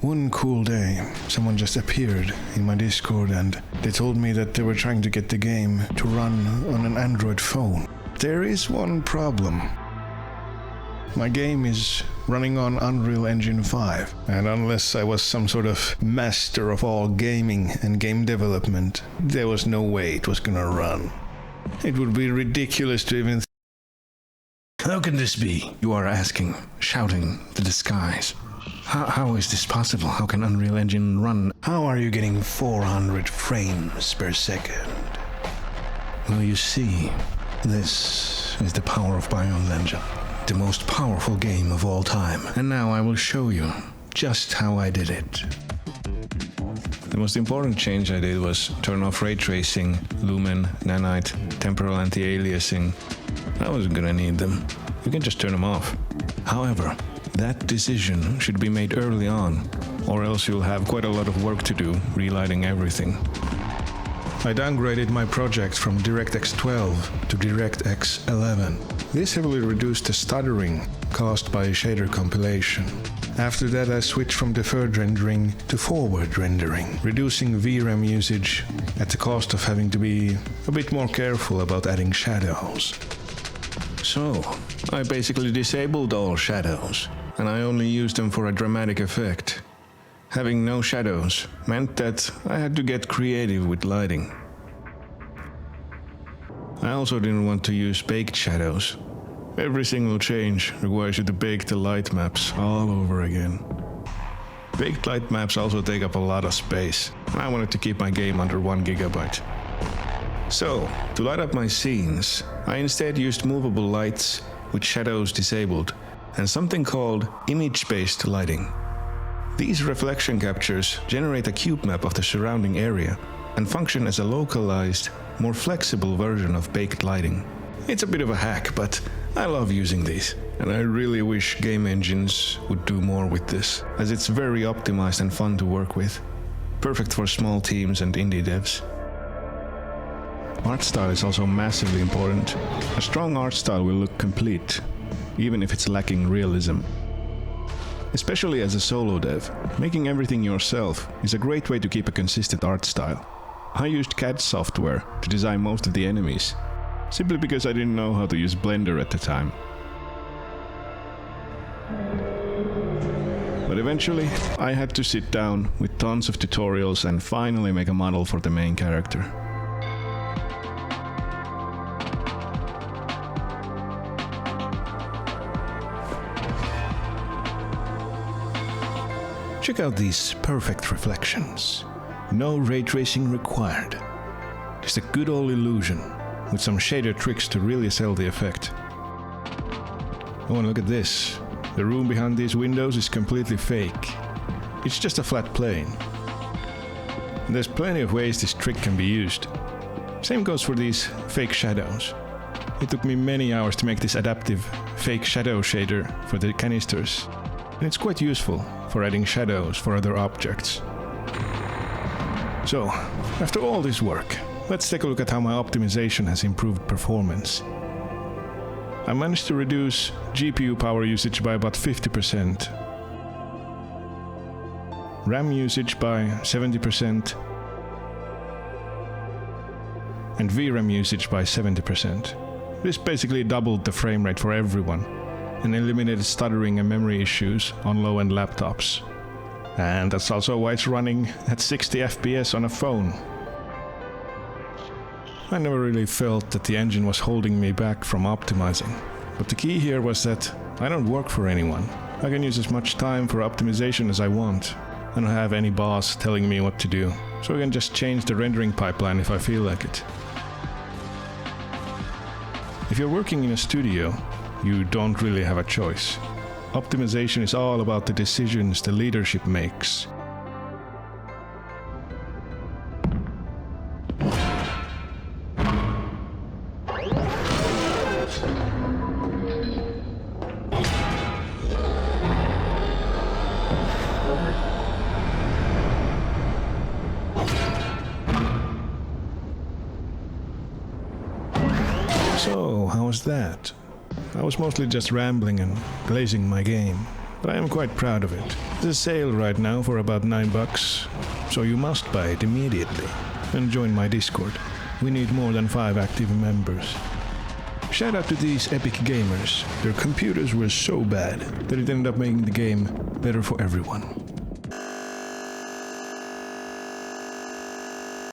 One cool day, someone just appeared in my Discord and they told me that they were trying to get the game to run on an Android phone. There is one problem. My game is running on Unreal Engine 5, and unless I was some sort of master of all gaming and game development, there was no way it was gonna run. It would be ridiculous to even How can this be? You are asking, shouting, the disguise. How is this possible? How can Unreal Engine run? How are you getting 400 frames per second? Well, you see, this is the power of BAIONLENJA, the most powerful game of all time. And now I will show you just how I did it. The most important change I did was turn off ray tracing, lumen, nanite, temporal anti-aliasing. I wasn't gonna need them. You can just turn them off. However, that decision should be made early on, or else you'll have quite a lot of work to do relighting everything. I downgraded my project from DirectX 12 to DirectX 11. This heavily reduced the stuttering caused by shader compilation. After that, I switched from deferred rendering to forward rendering, reducing VRAM usage at the cost of having to be a bit more careful about adding shadows. So, I basically disabled all shadows, and I only used them for a dramatic effect. Having no shadows meant that I had to get creative with lighting. I also didn't want to use baked shadows. Every single change requires you to bake the light maps all over again. Baked light maps also take up a lot of space, and I wanted to keep my game under 1 GB. So, to light up my scenes, I instead used movable lights with shadows disabled and something called image-based lighting. These reflection captures generate a cube map of the surrounding area and function as a localized, more flexible version of baked lighting. It's a bit of a hack, but I love using these, and I really wish game engines would do more with this, as it's very optimized and fun to work with. Perfect for small teams and indie devs. Art style is also massively important. A strong art style will look complete, even if it's lacking realism. Especially as a solo dev, making everything yourself is a great way to keep a consistent art style. I used CAD software to design most of the enemies, simply because I didn't know how to use Blender at the time. But eventually, I had to sit down with tons of tutorials and finally make a model for the main character. Check out these perfect reflections. No ray tracing required. Just a good old illusion with some shader tricks to really sell the effect. Oh, and look at this. The room behind these windows is completely fake. It's just a flat plane. And there's plenty of ways this trick can be used. Same goes for these fake shadows. It took me many hours to make this adaptive fake shadow shader for the canisters. And it's quite useful for adding shadows for other objects. So, after all this work, let's take a look at how my optimization has improved performance. I managed to reduce GPU power usage by about 50%, RAM usage by 70%, and VRAM usage by 70%. This basically doubled the frame rate for everyone, and eliminated stuttering and memory issues on low-end laptops. And that's also why it's running at 60 FPS on a phone. I never really felt that the engine was holding me back from optimizing. But the key here was that I don't work for anyone. I can use as much time for optimization as I want. I don't have any boss telling me what to do, so I can just change the rendering pipeline if I feel like it. If you're working in a studio, you don't really have a choice. Optimization is all about the decisions the leadership makes. So, how was that? I was mostly just rambling and glazing my game. but I am quite proud of it. There's a sale right now for about $9, so you must buy it immediately. And join my Discord. We need more than 5 active members. Shout out to these epic gamers. Their computers were so bad that it ended up making the game better for everyone.